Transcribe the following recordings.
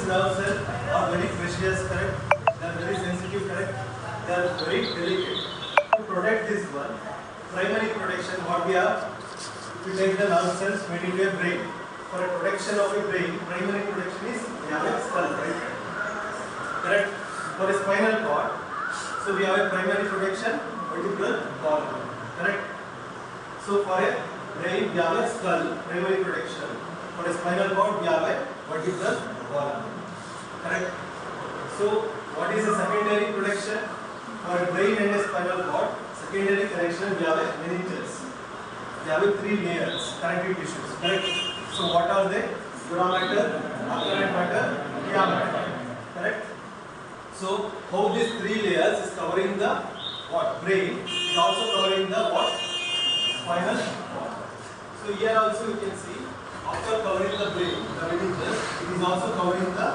nerve cells are very precious, correct? They are very sensitive, correct? They are very delicate. To protect this one, primary protection, what we have, we take the nerve cells made into a brain. For a protection of a brain, primary protection is we have a skull, right? Correct? For a spinal cord, so we have a primary protection, vertebral column, correct? So for a brain, we have a skull, primary protection. For a spinal cord, we have a vertebral column, correct? So what is a secondary protection? For a brain and a spinal cord, secondary protection, we have a meninges. We have a 3 layers, connective tissues, correct? So what are they? Dura mater, afferent matter, pia matter, correct? So how these 3 layers is covering the what? Brain, is also covering the what? Spinal cord. So here also you can see, after covering the brain, the meninges, it is also covering the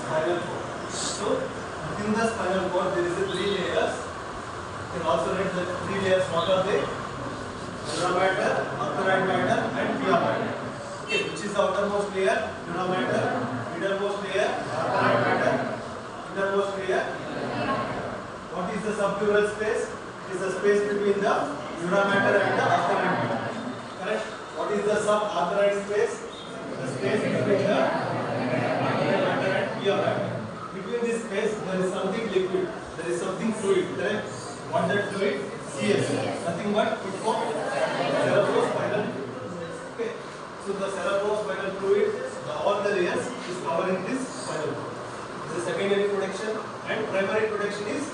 spinal cord. So within the spinal cord there is a 3 layers. You can also write the 3 layers. What are they? Dura mater, afferent matter, and pia matter. Okay, which is the outermost layer? Dura matter. Middlemost layer? Afferent matter. Innermost layer? What is the subdural space? It is the space between the dura mater and the afferent matter. Correct? What is the sub-afferent space? The space between the afferent matter and pia matter. Between this space, there is something liquid. There is something fluid. Correct? What that fluid? CS. Nothing but it forms cerebrospinal fluid. Okay. So the cerebrospinal fluid, all the layers is covering this spinal cord. This is secondary protection, and primary protection is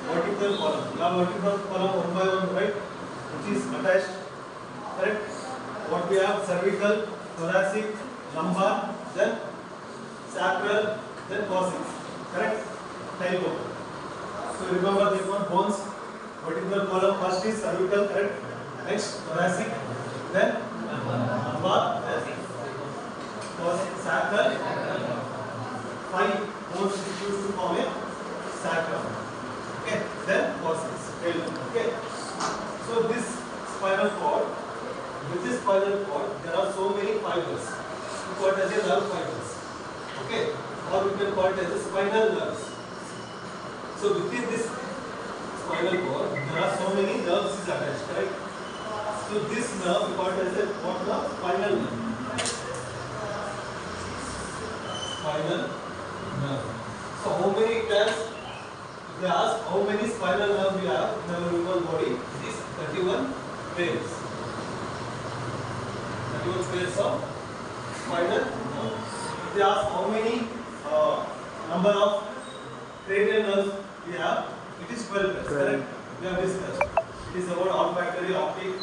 vertebral column. You have vertebral column one by one, right? Which is attached. Correct? What we have? Cervical, thoracic, lumbar, then sacral, then cortex. Correct? Tailbone. So remember this one, bones. Vertebral column first is cervical, correct? Next thoracic, then lumbar, then sacral. 5 bones used to form a sacrum. Okay, then cortex, tailbone. Okay. So this spinal cord, with this spinal cord, there are so many fibers. We call it as a nerve fibers. Okay, or we can call it as a spinal nerves. So within this spinal cord, there are so many nerves is attached, right? So this nerve we call it as a what nerve? Spinal nerve. Spinal nerve. So how many times, if they ask how many spinal nerves we have in our human body, it is 31 pairs. 31 pairs of spinal nerve. If they ask how many number of cranial nerves we have, it is 12 pairs, correct? We have discussed. It is about olfactory, optic,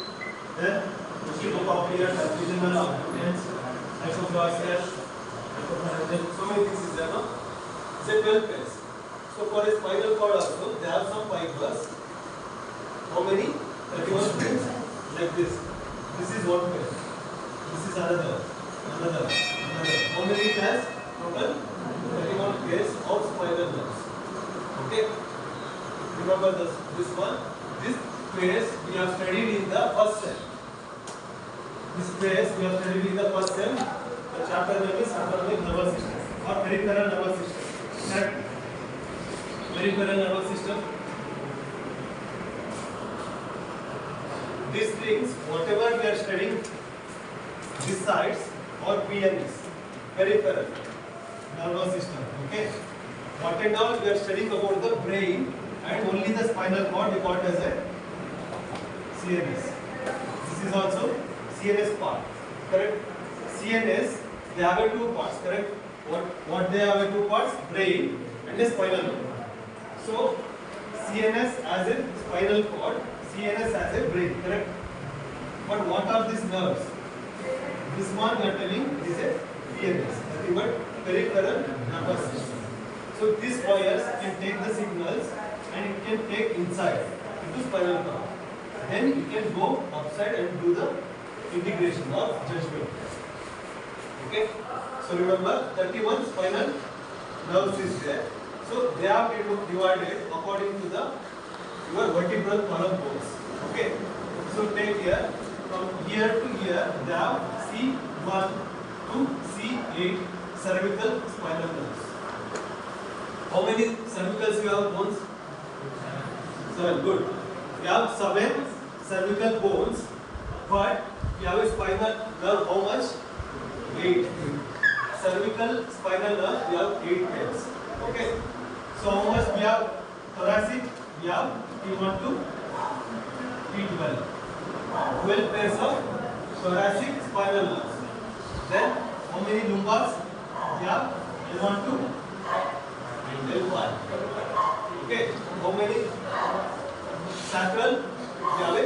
then occipital, transvisional, occipitals, hypoglossal, so many things is there, no? It's a 12 pairs. So for a spinal cord also, they have some fibers. How many? 31 pairs. Like this. This is one pair. This is another. How many pairs? Total 31 pairs of spinal nerves. Okay. Remember this one. This pairs we have studied in the first sem. This pairs we have studied in the first sem. The chapter name is autonomic nervous system or peripheral nervous system. Correct? Peripheral nervous system. These things, whatever we are studying, these sides or PNs, peripheral nervous system. Okay. What and all we are studying about the brain and only the spinal cord we call it as a CNS. This is also CNS part. Correct? CNS, they have 2 parts. Correct? What they have 2 parts? Brain and a spinal cord. So CNS as a spinal cord, CNS as a brain. Correct? But what are these nerves? This one we are telling is a PNS, nothing but peripheral nervous system. So these wires can take the signals and it can take inside into spinal cord. Then it can go upside and do the integration or judgment. Okay. So remember, 31 spinal nerves is there. So they have been divided according to the your vertebral column bones. Okay. So take here, from here to here, they have C1 to C8, cervical spinal nerves. How many cervicals you have bones? 7. Good. You have 7 cervical bones, but you have a spinal nerve how much? 8. Cervical spinal nerve you have 8 pairs. Okay. So how much we have? Thoracic we have T1 to T12. 12 pairs of thoracic spinal nerves. Then how many lumbars? We have L1 to L5. Okay. How many sacral? We have a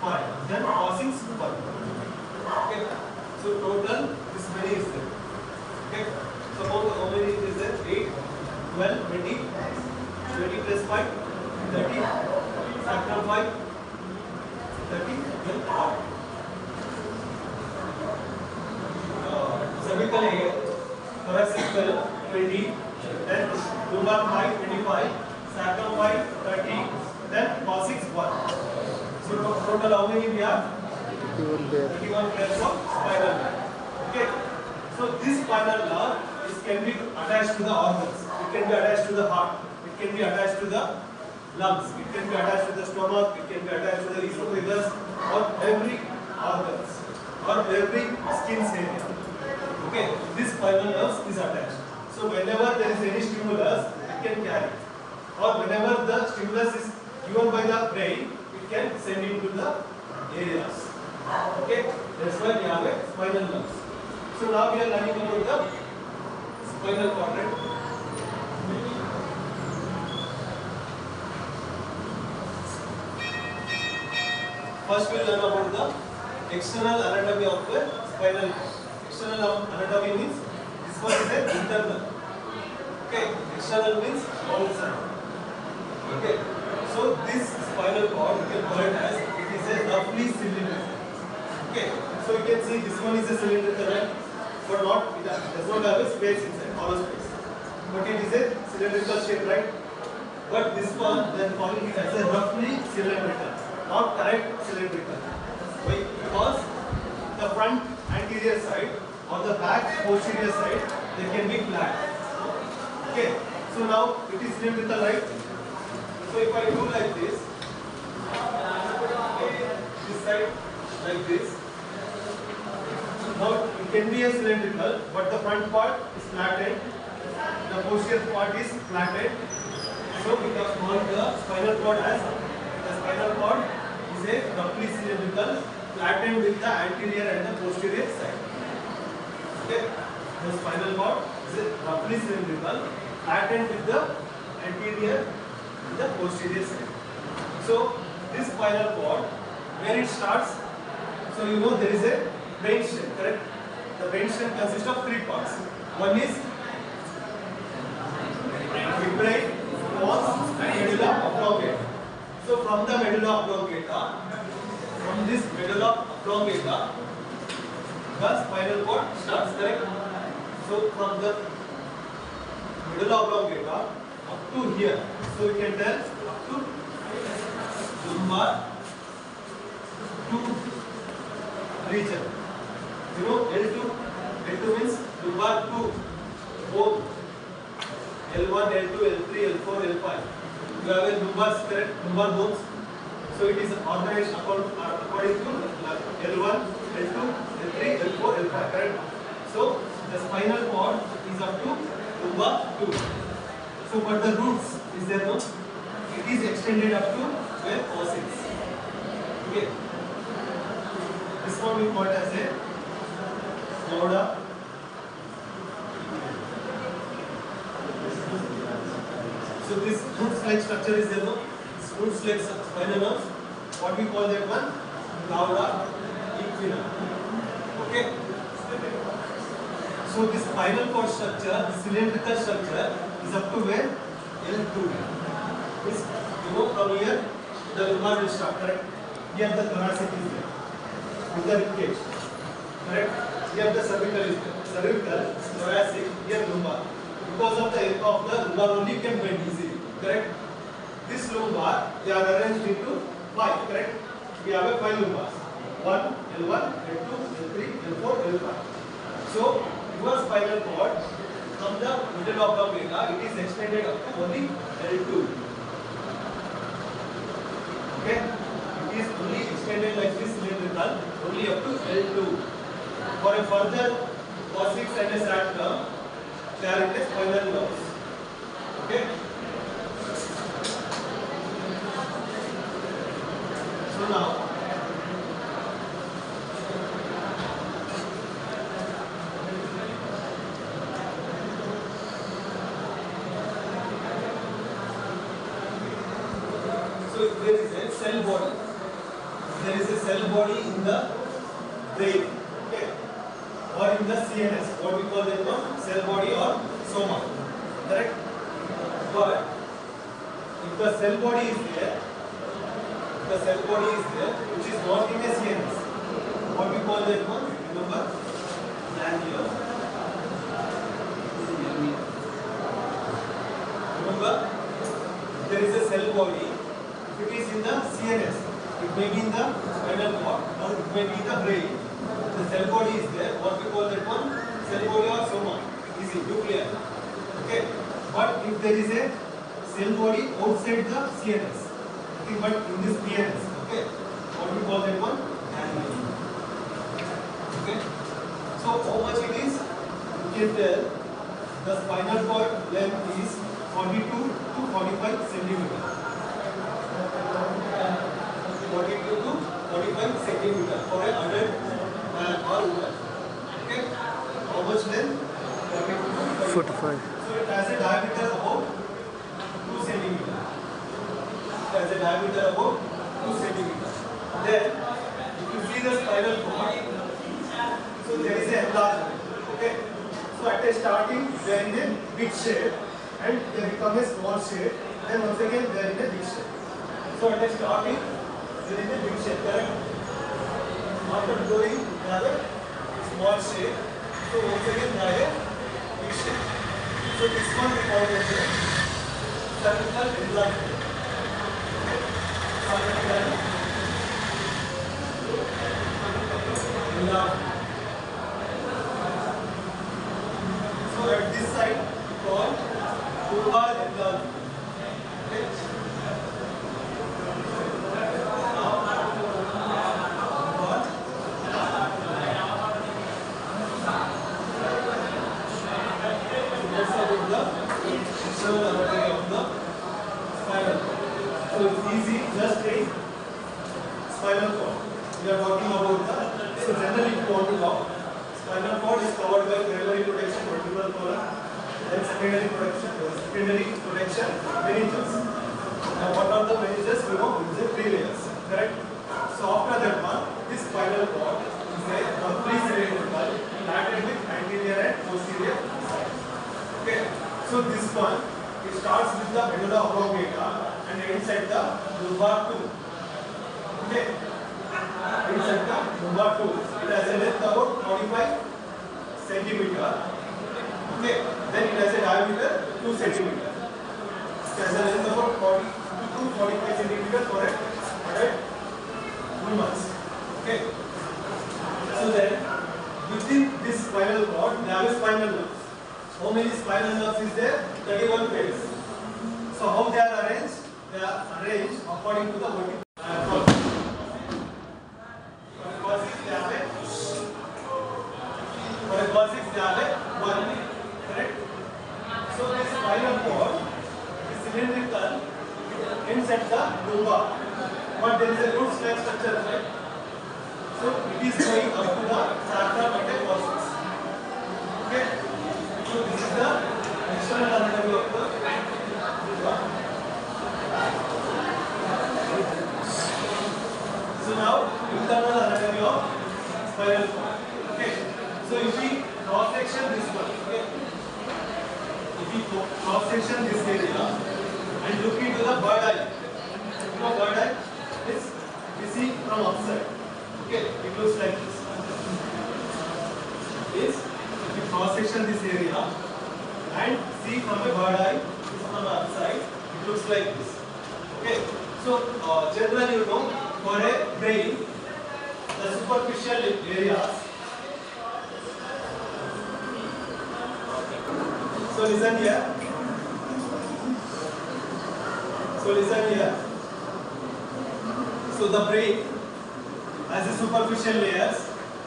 5. Then coccyx 1. Okay. So total this many is there. Okay. Suppose how many is there? 8, 12, 20, 20 plus 5, 30, sacral 5, 30, then 5. Cervical 8, thoracic 12, 20, then lumbar 5, 25, sacral 5, 30, then coccyx 1. So total how many we have? 31 pairs of spinal nerve. Okay. So this spinal nerve can be attached to the organs. It can be attached to the heart. It can be attached to the lungs. It can be attached to the stomach. It can be attached to the esophagus or every organs or every skin area. Okay. This spinal nerve is attached. So whenever there is any stimulus, it can carry. Or whenever the stimulus is given by the brain, it can send it to the areas. Okay, that's why we have a spinal nerve. So now we are learning about the spinal cord. Right? First we will learn about the external anatomy of the spinal cord. External anatomy means this one is a internal. Okay, external means outside. Okay, so this spinal cord you can call it as it is a roughly cylindrical. Okay, so you can see this one is a cylindrical, right? But not, it does not have a space inside, hollow space. But it is a cylindrical shape, right? But this one, they are calling it as a roughly cylindrical, not correct cylindrical. Why? Because the front anterior side or the back posterior side, they can be flat. Okay, so now it is cylindrical, right? So if I do like this side like this, now it can be a cylindrical, but the front part is flattened, the posterior part is flattened. So we can call the spinal cord as the spinal cord is a roughly cylindrical, flattened with the anterior and the posterior side. Okay, the spinal cord is a roughly cylindrical, flattened with the anterior and the posterior side. So this spinal cord, where it starts, so you know there is a brainstem, correct? The brainstem consists of 3 parts. One is vertebrae, pons, and medulla oblongata. So from the medulla oblongata, from this medulla oblongata, the spinal cord starts, correct? So from the medulla oblongata up to here, so you can tell up to lumbar to region. You know L2, L2 means lumbar to bone. L1, L2, L3, L4, L5. You have a lumbar, correct? Lumbar bones. So it is organized according to L1, L2, L3, L4, L5, correct? So the spinal cord is up to lumbar 2. So but the roots is there, no? It is extended up to where coccyx. Okay. This one we call it as a cauda. So this roots-like structure is there, no? This roots-like spinal nerves. What we call that one? Cauda equina. Okay. So this spinal cord structure, the cylindrical structure, is up to where? L2. Means, you know, from here the lumbar will start, correct? Here the thoracic is there with the ribcage, correct? Here the cervical is there. Cervical, thoracic, here lumbar. Because of the area of the lumbar only you can bend easily, correct? This lumbar they are arranged into 5, correct? We have a 5 lumbars. 1, L1, L2, L3, L4, L5. So your spinal cord from the middle of the oblongata, it is extended up to only L2. Okay, it is only extended like this cylindrical, only up to L2. For a further cortex and a cervical, they are in the spinal nerves. Okay. So now, so there is a cell body. There is a cell body in the brain, okay, or in the CNS. What we call that one, cell body or soma, correct? But if the cell body is there, which is not in a CNS, what we call that one? Remember, ganglion. Remember, there is a cell body. If it is in the CNS, it may be in the spinal cord or it may be in the brain. The cell body is there. What we call that one? Cell body or soma. Easy, nuclear. Okay. But if there is a cell body outside the CNS, okay, but in this PNS, okay, what we call that one? Ganglion. Okay. So how much it is? You can tell the spinal cord length is 42 to 45 centimeter. 42 to 45 centimeter for an adult man or woman. Okay. How much length? 45. So it has a diameter about 2 centimeter. It has a diameter about 2 centimeter. Then, if you see the spinal cord, so there is a enlargement. Okay. So at a starting, they are in a big shape, and they become a small shape. Then once again, they are in a big shape. So at a starting, they are in a big shape. Correct? After growing, they have a small shape. So once again, they have a big shape. So this one we call it cervical enlargement. Cervical enlargement. So at this side, called lumbar enlargement. Okay. So it's easy, just take spinal cord. We are talking about the, so generally if you want to talk, spinal cord is covered by primary protection, vertebral column, then secondary protection, meninges. Now what are the meninges? We know it's a 3 layers, correct? So after that one, this spinal cord is a complete cylindrical, lateral with anterior and posterior side. Okay, so this one, it starts with the medulla oblongata and ends at the lumbar 2. Okay, ends at the lumbar 2. It has a length about 45 centimeter. Okay, then it has a diameter 2 centimeter. It has a length about 40 to 45 centimeter for a adult humans. Okay, so then within this spinal cord, we have a spinal nerve. How many spinal nerves is there? 31 pairs. So how they are arranged? They are arranged according to the vertical. For a cortex they have a 1. Correct? So this spinal cord is cylindrical, ends at the lumbar. But there is a root like structure, right? So it is going up to the sacrum and the cortex. Okay? So this is the external anatomy of the lumbar. So now internal anatomy of spinal cord. Okay. So if we cross section this one, okay. If we cross section this area and look into the bird eye, you know bird eye is we see from outside. Okay, it looks like this. If we cross section this area and see from a bird eye, this from the outside, it looks like this. Okay, so generally you know for a brain, the superficial areas So listen here. So the brain has a superficial layers,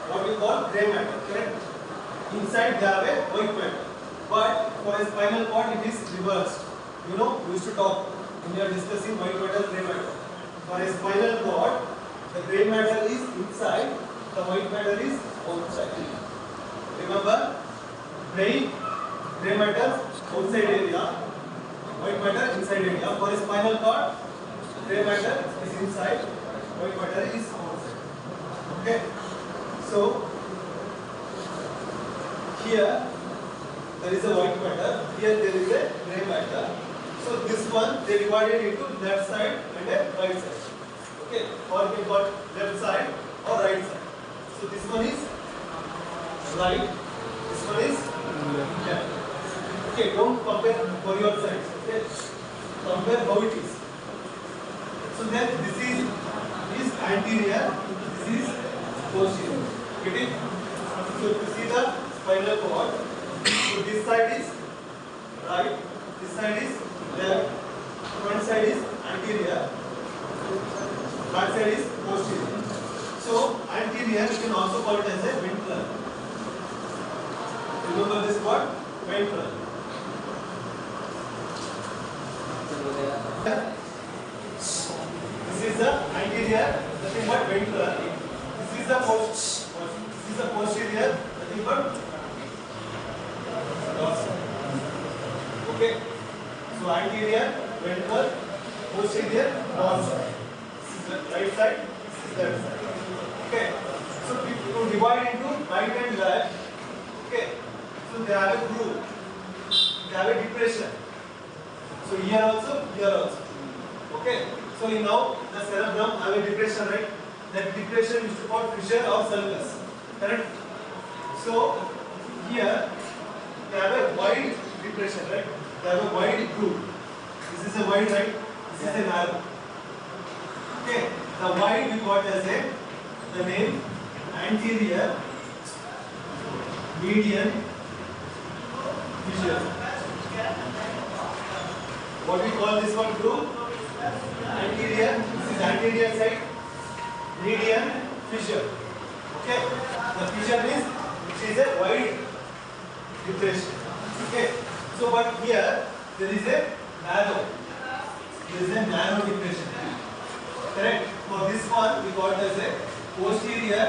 what we call gray matter, correct? Inside they have a white matter. But for a spinal cord it is reversed. You know, we used to talk when we are discussing white matter, gray matter. For a spinal cord, the gray matter is inside, the white matter is outside. Remember, brain, gray matter, outside area, white matter, inside area. For a spinal cord, gray matter is inside, white matter is outside. Okay? So, here there is a white matter, here there is a gray matter. So, this one they divided into left side and a right side. Okay? Or we got left side or right side. So, this one is right, this one is left. Okay, don't compare for your sides. Okay, compare how it is. So then this is anterior, this is posterior. Get it? So you see the spinal cord. So this side is right, this side is left, front side is anterior, back side is posterior. So anterior you can also call it as a ventral. Remember this word? Ventral. This is the anterior, nothing but ventral. This is the posterior, nothing but dorsal. Okay. So anterior, ventral, posterior, dorsal. This is the right side, this is left side. Okay. So to divide into right and left. Okay. So they have a groove. They have a depression. So here also, here also. Okay. So now the cerebrum have a depression, right? That depression is called fissure or sulcus. Correct? So here they have a wide depression, right? They have a wide groove. This is a wide, right? This is a narrow. Okay. The wide we got as the name anterior median fissure. What we call this one groove? Anterior, this is anterior side, median fissure. Okay, the fissure means which is a wide depression. Okay, so but here there is a narrow depression. Correct? For this one we got as a posterior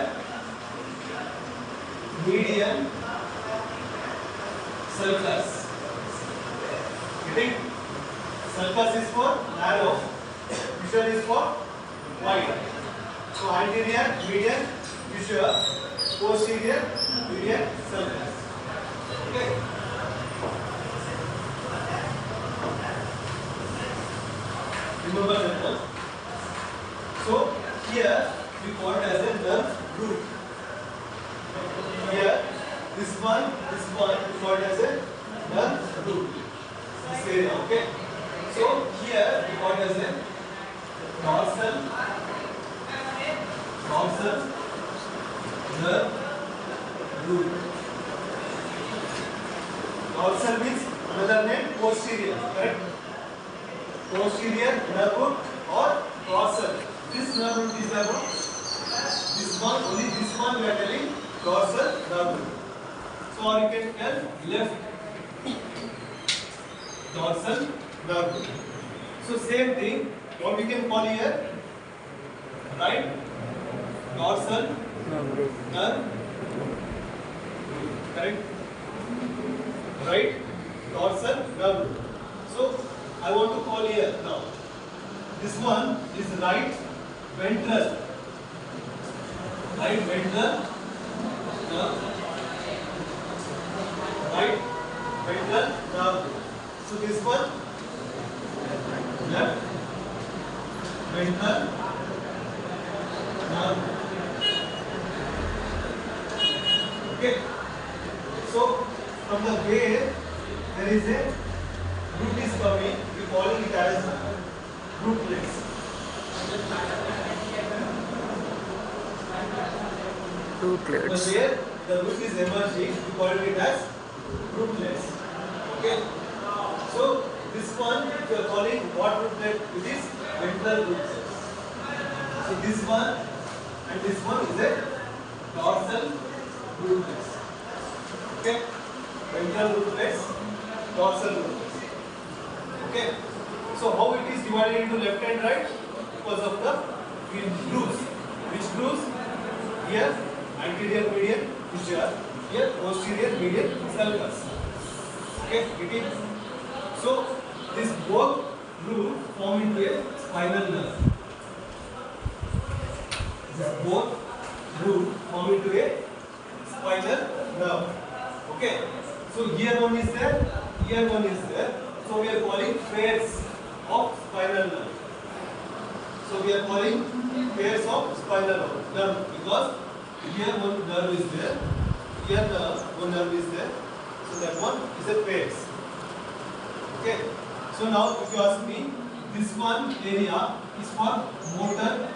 median sulcus. Getting? Sulcus is for narrow, fissure is for wide. So anterior median fissure, posterior median sulcus. Okay. Remember that. So here we got as a nerve root. Here this one we got as a nerve root. This area. Okay. So here we got as a dorsal nerve root. Dorsal means another name posterior, correct? Posterior nerve root or dorsal. This nerve root is about this one, only this one we are telling dorsal nerve root. So or you can tell left dorsal nerve root. So same thing, what we can call here, right? Dorsal nerve root. Correct? Right? Dorsal nerve root. So I want to call here now. This one is right ventral. Right ventral nerve. Right ventral nerve root. So this one left ventral nerve. Okay. So from the way there is a root is coming, we call it as rootlets. Rootlets. But where the root is emerging, we call it as rootlets. Okay. So this one we are calling what reflex? It is ventral reflex. So this one and this one is a dorsal reflex. Okay. Ventral reflex, dorsal reflex. Okay. So how it is divided into left and right? Because of the grooves. Which grooves? Here anterior medial fissure, here posterior medial sulcus. Okay, getting? So this both groove form into a spinal nerve. This both groove form into a spinal nerve. Okay. So here one is there, here one is there. So we are calling pairs of spinal nerve. So we are calling pairs of spinal nerve because here one nerve is there, here one nerve is there. So that one is a pairs. Okay. So now if you ask me, this one area is for motor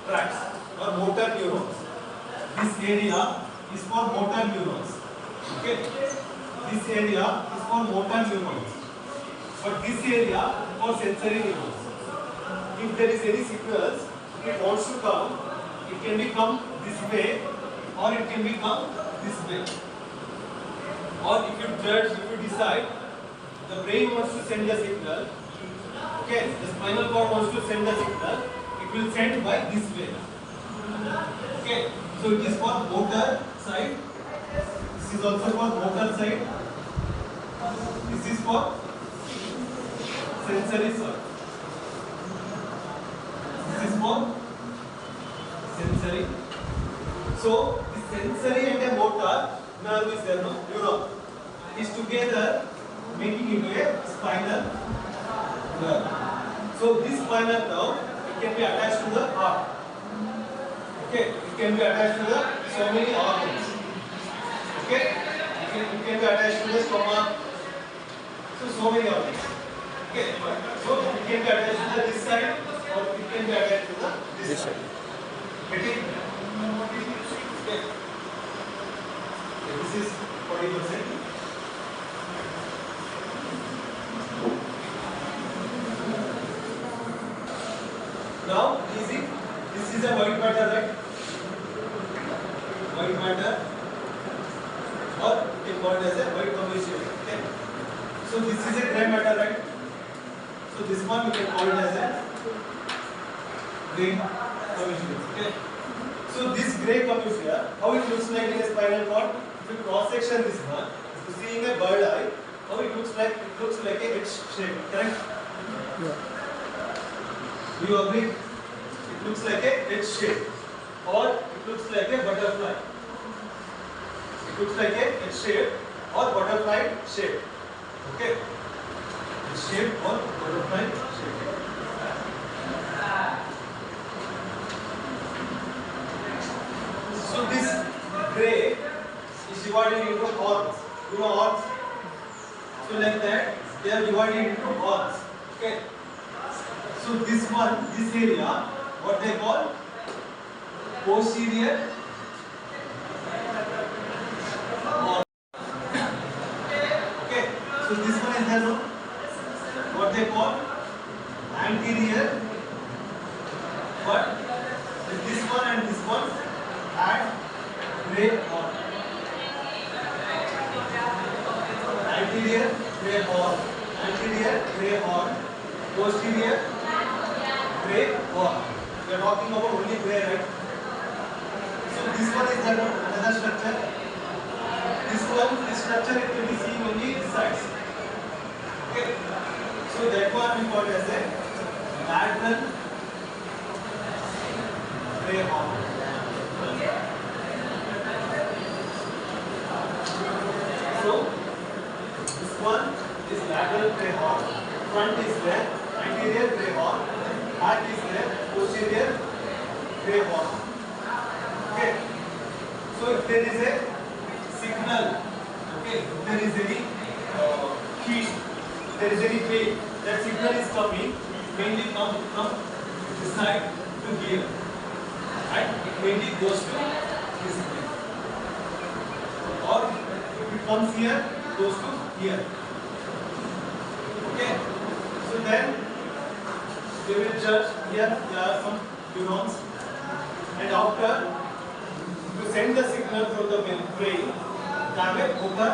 tracts or motor neurons. This area is for motor neurons. Okay. This area is for motor neurons. But this area for sensory neurons. If there is any signals, if it wants to come, it can become this way or it can become this way. Or if you judge, if you decide, the brain wants to send a signal, okay, the spinal cord wants to send a signal, it will send by this way. Okay, so it is for motor side, this is also for motor side, this is for sensory side. This is for sensory. So the sensory and a motor nerve is there, no? Neuron is together making into a spinal nerve. So this spinal nerve, it can be attached to the heart. Okay, it can be attached to the so many organs. Okay, it can be attached to the stomach. So many organs. Okay, so it can be attached to the this side or it can be attached to the this side. Getting? Okay. This is 40%. Now, easy. This is a white matter, right? White matter, or you can call it as a white commercial. Okay. So this is a gray matter, right? So this one you can call it as a gray commercial. Okay. So this gray commercial, how it looks like in a spinal cord? If you cross section this one, if you see in a bird eye, how it looks like? It looks like a H shape, correct? Yeah. Do you agree? It looks like a H shape, or it looks like a butterfly. It looks like a H shape or butterfly shape. Okay? H shape or butterfly shape. So this gray is divided into horns. You know horns? So like that, they are divided into horns. Okay? So this one, this area, what they call posterior horn. Okay? So this one is there, what they call anterior. But this one and this one had gray horn. Anterior gray horn, anterior gray horn, posterior gray horn. We are talking about only gray, right? So this one is there, another structure. This structure it will be seen only this sides. Okay. So that one we call as a lateral gray horn. So this one is lateral gray horn. Front is there, anterior gray horn. Back is there, posterior gray horn. Okay. So if there is a signal, okay, if there is any heat, if there is any pain, that signal is coming, mainly come from this side to here, and it mainly goes to this side. Or if it comes here, goes to here. Okay. So then they will judge here there are some neurons, and after you send the signal from the brain, have a motor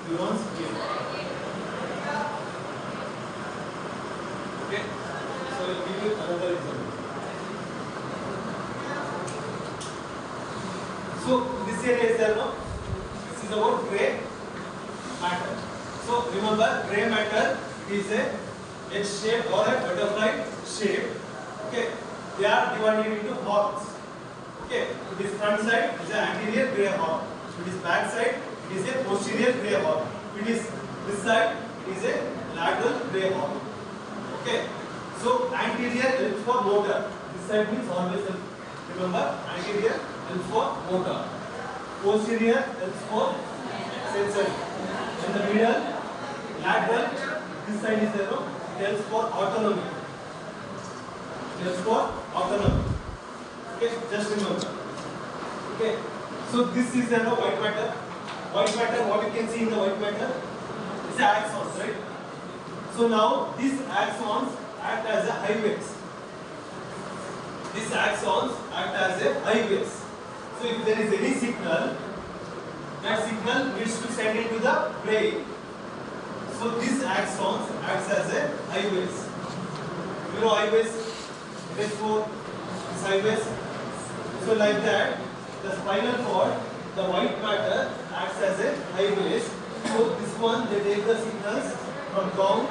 neurons here. Okay. So I will give you another example. So this area is there, no? This is about grey matter. So remember, grey matter is a H shape or a butterfly shape. Okay, they are divided into horns. Okay, so this front side is an anterior grey horn. If it is back side, it is a posterior grey horn. If it is this side, it is a lateral grey horn. Okay, so anterior helps for motor. This side means always help. Remember, anterior helps for motor. Posterior helps for sensory. And the middle, lateral, this side is there, it helps for autonomy. It helps for autonomy. Okay, just remember. Okay, so this is there, white matter. White matter, what you can see in the white matter is the axons, right? So now these axons act as a highways. These axons act as a highways. So if there is any signal, that signal needs to send into the brain. So these axons acts as a highways. You know highways, therefore this highways. So like that, the spinal cord, the white matter acts as a highways. So this one they take the signals from down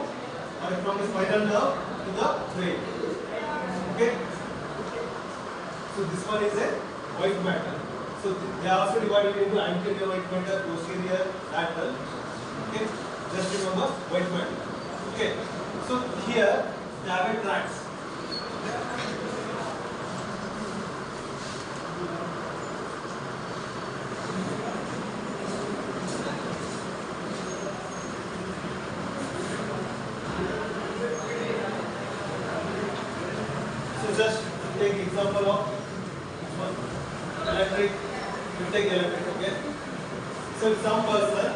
or from the spinal nerve to the brain. Okay. So this one is a white matter. So they are also divided into anterior white matter, posterior, lateral. Okay, just remember white matter. Okay, so here they have a tracts. So just take example of this one, electric. You take electric, okay? So some person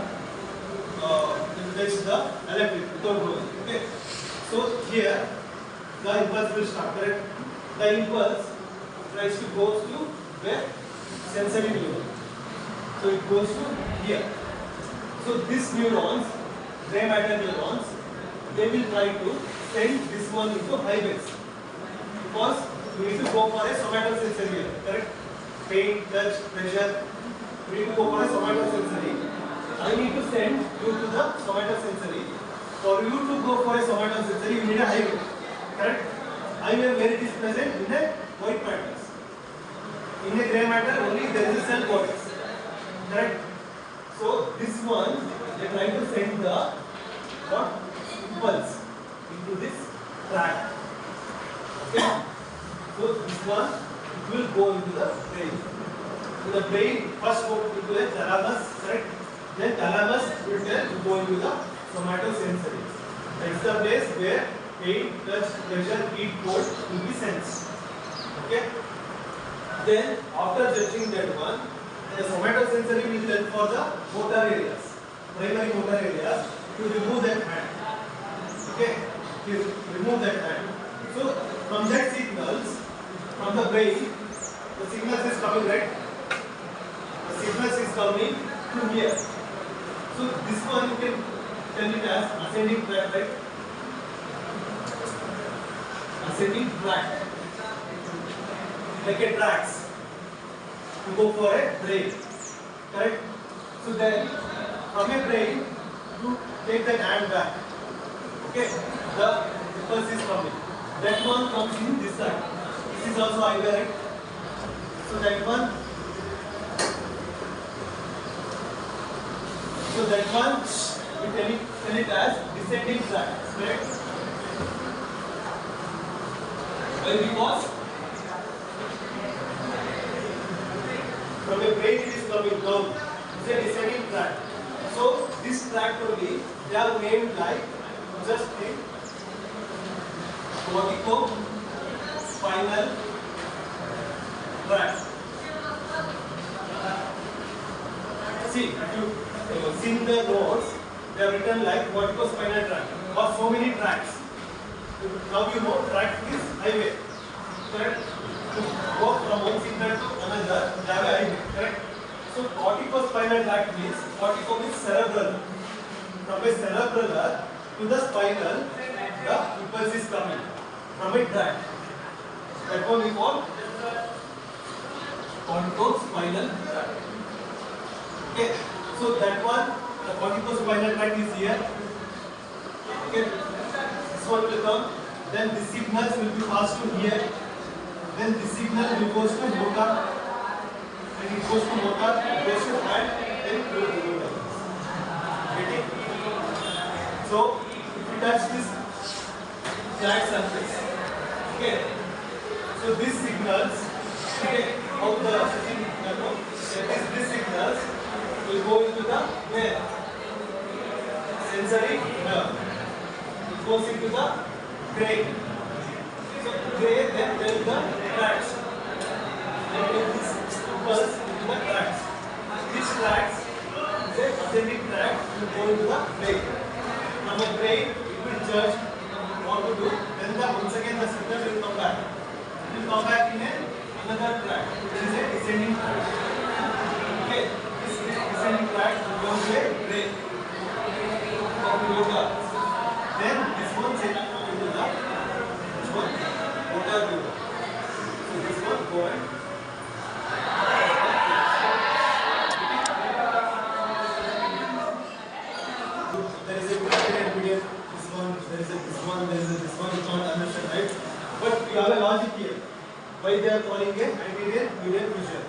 takes the electric without blowing, okay? So here the impulse will start, correct? The impulse tries to go to where? Sensory neuron. So it goes to here. So these neurons, gray matter neurons, they will try to send this one into highways. Because we need to go for a somatosensory, correct? Pain, touch, pressure, we need to go for a somatosensory. I need to send you to the somatosensory. For you to go for a somatosensory, you need a highway, correct? Highway where it is present in a white matters. In a grey matter, only there is a cell cortex, correct? So this one, they try to send the what? Impulse into this tract. Okay? So this one, it will go into the brain. So the brain first go into the thalamus, correct? Then thalamus will go into the somatosensory. That is the place where pain, touch, pressure, heat, cold will be sensed. Okay? Then after judging that one, the somatosensory will help for the motor areas, primary motor areas, to remove that hand. Okay? To remove that hand. So from that signals, from the brain, the signals is coming, right? The signals is coming to here. So this one you can tell it as ascending tract, right? Ascending tract. Like a tracks to go for a brain, correct? So then from a brain you take that hand back. Okay, the impulse is coming. That one comes in this side. This is also highway, right? So that one. So that one we tell it as descending tract, correct? Why? Because from a brain it is coming down. It's a descending tract. So this tract only they are named like, just think, spinal tract. See, if seen the notes, they are written like vertebrospinal tract or so many tracts. Now you know tract is highway, correct? To go from one signal to another, they have a highway, correct? So corticospinal tract means, cortico means cerebral. From a cerebral to the spinal, the impulse is coming from a tract. That one we call corticospinal tract. Okay, so that one, the corticospinal tract is here. Okay, this one will come. Then the signals will be passed to here. Then the signal will goes to motor. And it goes to motor, it goes to hand, then it will go down. Getting? So if you touch this flat surface, okay. So these signals, okay, of the these signals will go into the where? Sensory nerve. It goes into the brain. So brain, then there is the tracts. Then this impulse into the tracts. These tracts, the ascending tract will go into the brain. From the brain, it will judge what to do. Then once again the signal will come back. It will come back in another tract, which is a descending tract. Okay, this descending tract will go to a brain. Then this one sent into the which one? Motor neuron. So this one go and there is a medial, this one, there is a this one, there is a this one, you can't understand, right? But you have a logic here. Why they are calling it anterior medial fissure?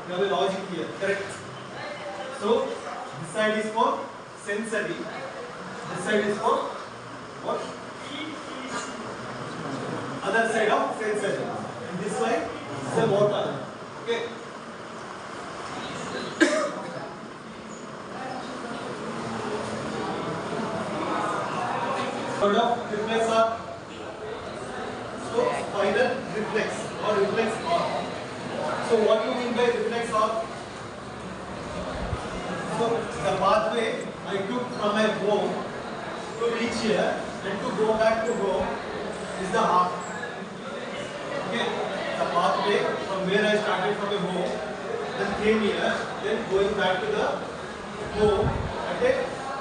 You have a logic here, correct? So this side is for sensory, this side is for what? Other side of sensory, and this side is a motor. Okay. Word of reflex arc. So spinal reflex or reflex arc. So what do you mean by reflex arc? So the pathway I took from my home to reach here and to go back to home is the arc. Okay, the pathway from where I started from a home, then came here, then going back to the home at a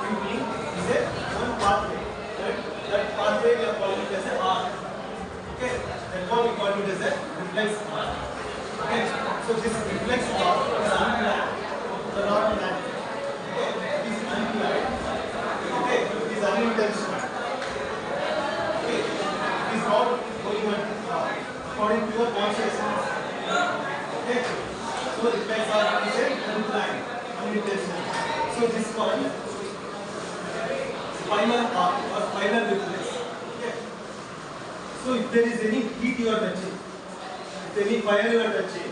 evening is a one pathway. That pathway we are calling it as an arc. Okay, that one we call it as a reflex arc. Okay, so this reflex arc is unplanned, not planned. Okay, it is unplanned. Okay, it is unintentional. Okay, it is not going on according to your consciousness. Okay, so reflex arc is unplanned, unintentional. So this one, spinal arc or spinal reflex. Okay. So if there is any heat you are touching, if any fire you are touching,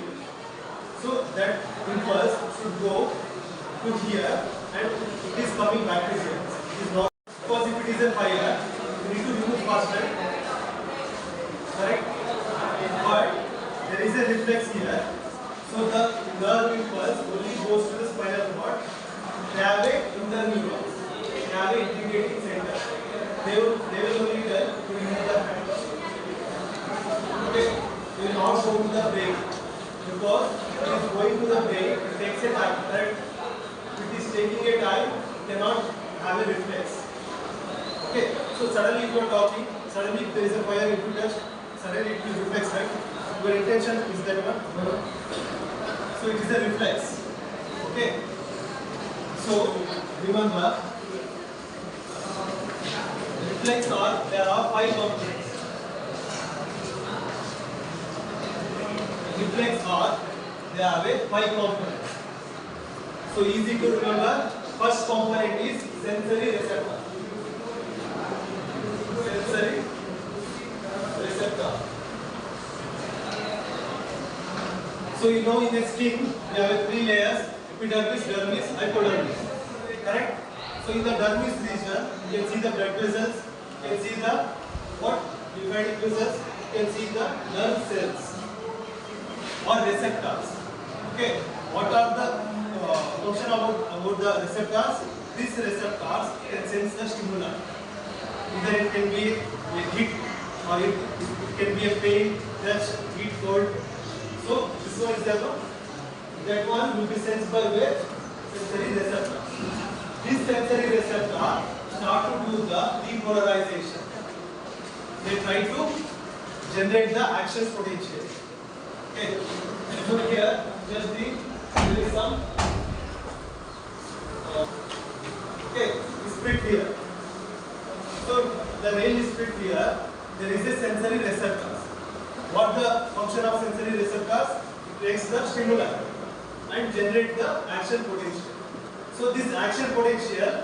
so that impulse should go to here and it is coming back to here. It is not, because if it is a fire, you need to remove faster. Correct? But there is a reflex here. So the nerve impulse only goes to the spinal cord. They have a interneurons. They have an integrating center. They will only tell to remove the hand. Okay, they will not go to the brain because it is going to the brain. It takes a time. Right? If it is taking a time, it cannot have a reflex. Okay, so suddenly if you are talking, suddenly if there is a fire, if you touch, suddenly it will reflex, right? Your intention is that one. So it is a reflex. Okay. So remember. Reflex arc, there are 5 components. Reflex arc, they have a 5 components. So easy to remember. First component is sensory receptor. Sensory receptor. So you know in a skin, we have 3 layers: epidermis, dermis, hypodermis. Correct? So in the dermis region, you can see the blood vessels, you can see the what? Lymphatic vessels, you can see the nerve cells or receptors. Okay, what are the function about the receptors. These receptors can sense the stimuli. Either it can be a hit or it can be a pain, touch, heat, cold. So this one is the one. That one will be sensed by where? Sensory receptor. This sensory receptor start to do the depolarization. They try to generate the action potential. Okay. So here, just there is some okay, split here. So the rail is split here. There is a sensory receptors. What the function of sensory receptors? It takes the stimuli and generate the action potential. So this action potential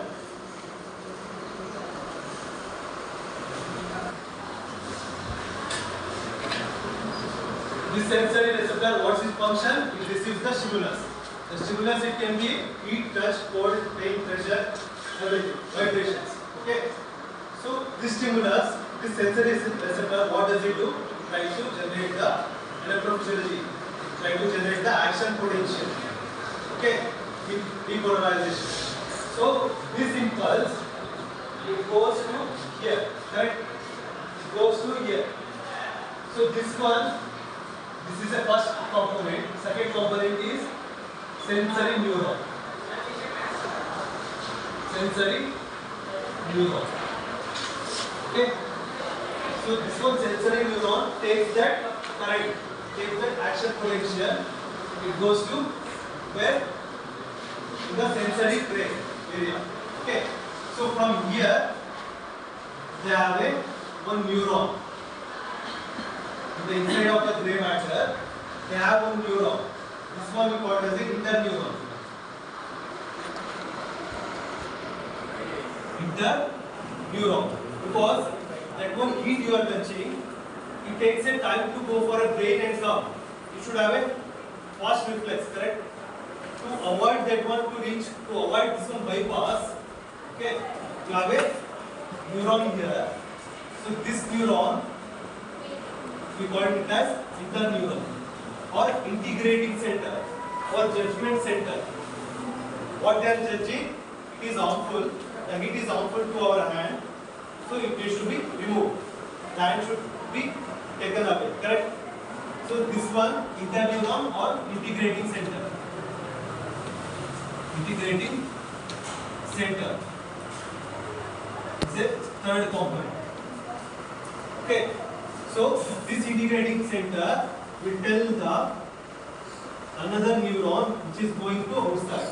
this sensory receptor, what's its function? It receives the stimulus. The stimulus, it can be heat, touch, cold, pain, pressure, everything, vibrations. Okay. So this stimulus, this sensory receptor, what does it do? Try to generate the electrophysiology, try to generate the action potential. Okay. Depolarization. So this impulse, it goes to here, right? It goes to here. So this one, this is the first component. Second component is sensory neuron. Sensory neuron. Okay. So this one sensory neuron takes that current, takes that action potential. It goes to where? To the sensory brain area. Okay. So from here, they have one neuron. In the inside of the gray matter, they have one neuron. This one we call as the interneuron. Interneuron. Because that one heat you are touching, it takes a time to go for a brain and come. You should have a fast reflex, correct? To avoid that one to reach, to avoid this one bypass, okay, you have a neuron here. So this neuron, we call it as interneuron or integrating center or judgment center. What they are judging, it is harmful, the heat is harmful to our hand, so it should be removed. The hand should be taken away, correct? So this one, interneuron or integrating center. Integrating center is a third component. Okay. So this integrating center will tell the another neuron which is going to outside.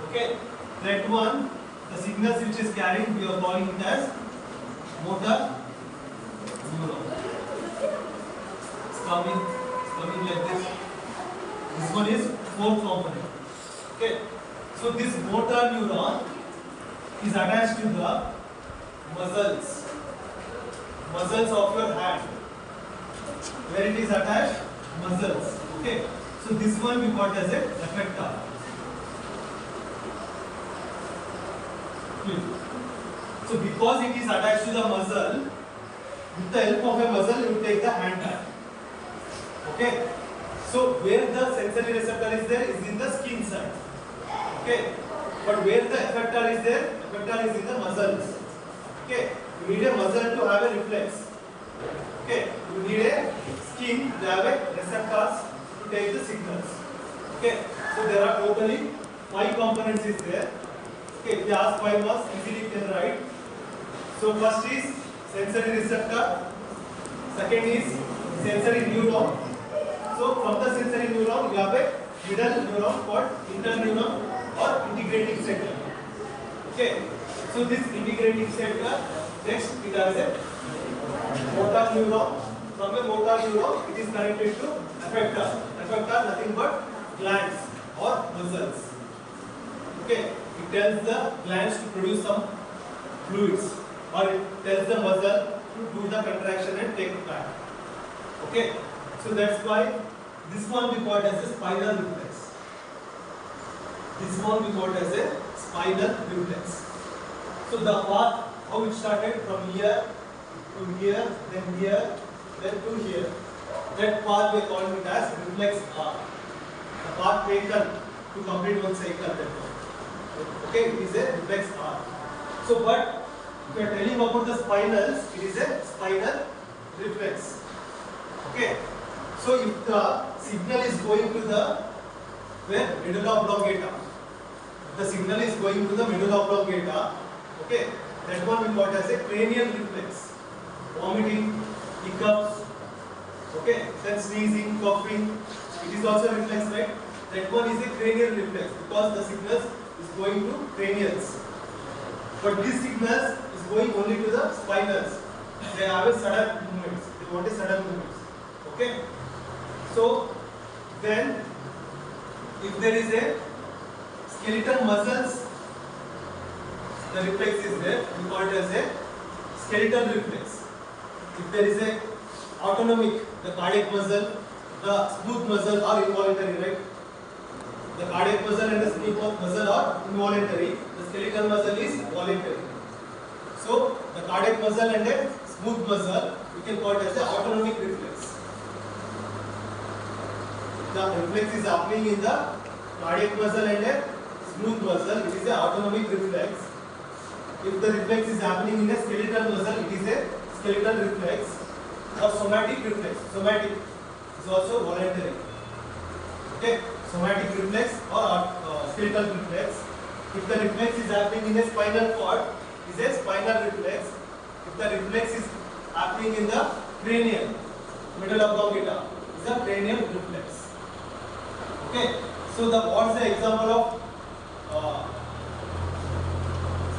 Okay. That one, the signals which is carrying, we are calling it as motor neuron. It's coming like this. This one is fourth component. Okay. So this motor neuron is attached to the muscles of your hand. Where it is attached? Muscles. Okay. So this one we call as a effector. So because it is attached to the muscle, with the help of a muscle you take the hand back. Okay. So where the sensory receptor is there is in the skin side. Okay. But where the effector is there, effector is in the muscles. Okay. You need a muscle to have a reflex. Okay. You need a skin to have a receptors to take the signals. Okay. So there are totally 5 components is there. Okay. If you ask 5 marks, easily you can write. So first is sensory receptor. Second is sensory neuron. So from the sensory neuron, you have a middle neuron called interneuron or integrating center. Okay. So this integrating center, next it has a motor neuron. From a motor neuron, it is connected to effector. Effector nothing but glands or muscles. Okay. It tells the glands to produce some fluids, or it tells the muscle to do the contraction and take it back. Okay. So that's why this one we call as a spinal reflex. This one we call as a spinal reflex. So the path, how it started from here to here, then to here. That path we are calling it as reflex path. The path taken to complete one cycle at that point. Okay, it is a reflex arm. So, but if you are telling about the spinals, it is a spinal reflex. Okay. So if the signal is going to the where medulla oblongata, if the signal is going to the medulla oblongata, okay, that one we call as a cranial reflex. Vomiting, hiccups, okay, then sneezing, coughing, it is also a reflex, right? That one is a cranial reflex because the signal is going to cranials. But this signal is going only to the spinals. They have a sudden movements. They want a sudden movements. Okay. So then, if there is a skeletal muscles, the reflex is there. We call it as a skeletal reflex. If there is a autonomic, the cardiac muscle, the smooth muscle are involuntary, right? The cardiac muscle and the smooth muscle are involuntary. The skeletal muscle is voluntary. So the cardiac muscle and the smooth muscle, we can call it as the autonomic reflex. The reflex is happening in the cardiac muscle and the smooth muscle, it is a autonomic reflex. If the reflex is happening in a skeletal muscle, it is a skeletal reflex or somatic reflex. Somatic is also voluntary. Okay, somatic reflex or skeletal reflex. If the reflex is happening in a spinal cord, it is a spinal reflex. If the reflex is happening in the cranial, medulla oblongata, it is a cranial reflex. Okay, so what is the example of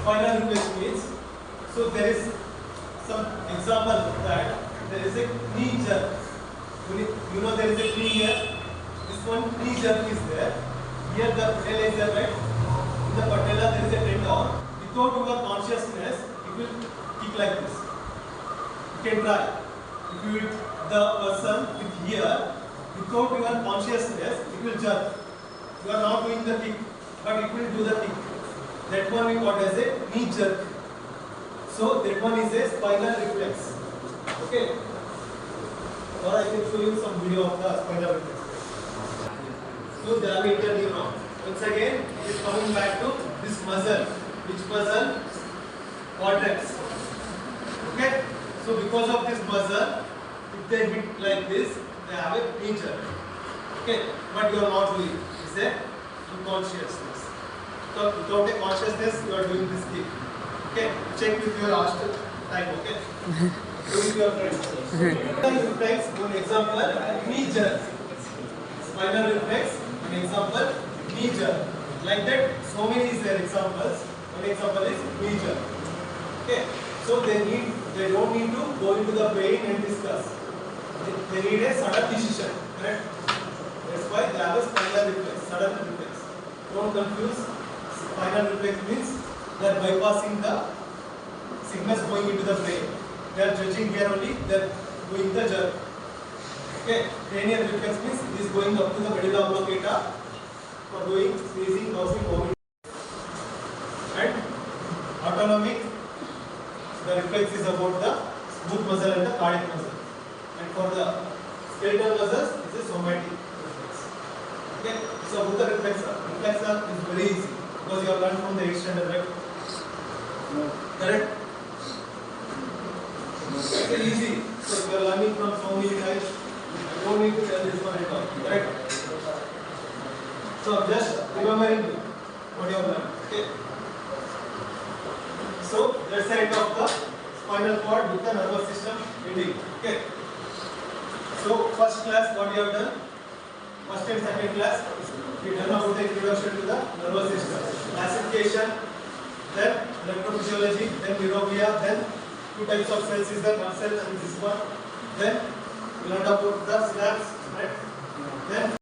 spinal reflex means? So there is some example that there is a knee jerk. You know there is a knee here. This one knee jerk is there. Here the patella is there, right? In the patella there is a tendon. Without your consciousness, it will kick like this. You can try. If you hit the person with here, without your consciousness, it will jerk. You are not doing the kick, but it will do the kick. That one we call as a knee jerk. So that one is a spinal reflex. Okay. Or I can show you some video of the spinal reflex. So they have interneuron. Once again, it is coming back to this muscle. Which muscle? Cortex. Okay. So because of this muscle, if they hit like this, they have a knee jerk. Okay. But you are not doing. It's a unconsciousness. So without a consciousness, you are doing this kick. Okay. Check with your last time. Okay. Do with your friends. Spinal reflex. One example. Knee jerk. Spinal reflex. An example. Knee jerk. Like that, so many is their examples. One example is knee jerk. Okay. So they don't need to go into the brain and discuss. They need a sudden decision. Correct? That's why they have a spinal reflex, sudden reflex. Don't confuse. Spinal reflex means they are bypassing the signals going into the brain. They are judging here only, they are doing the jerk. Okay. Cranial reflex means it is going up to the medulla oblongata for doing sneezing, coughing, vomiting. And autonomic, the reflex is about the smooth muscle and the cardiac muscle. And for the skeletal muscles, it is a somatic reflex. Okay. So about the reflexor. Reflexor is very easy because you have learned from the 8th standard, right? No. Correct? It's very easy. So you are learning from so many times. I don't need to tell this one at all. Correct? So just remembering what you have learned. Okay. So that's the end of the spinal cord with the nervous system ending. Okay. So first class what you have done? First and second class we done about the introduction to the nervous system. Classification, then electrophysiology, then neurology, then two types of cells is the nerve cell and this one. Then we learned about the synapse, right? Then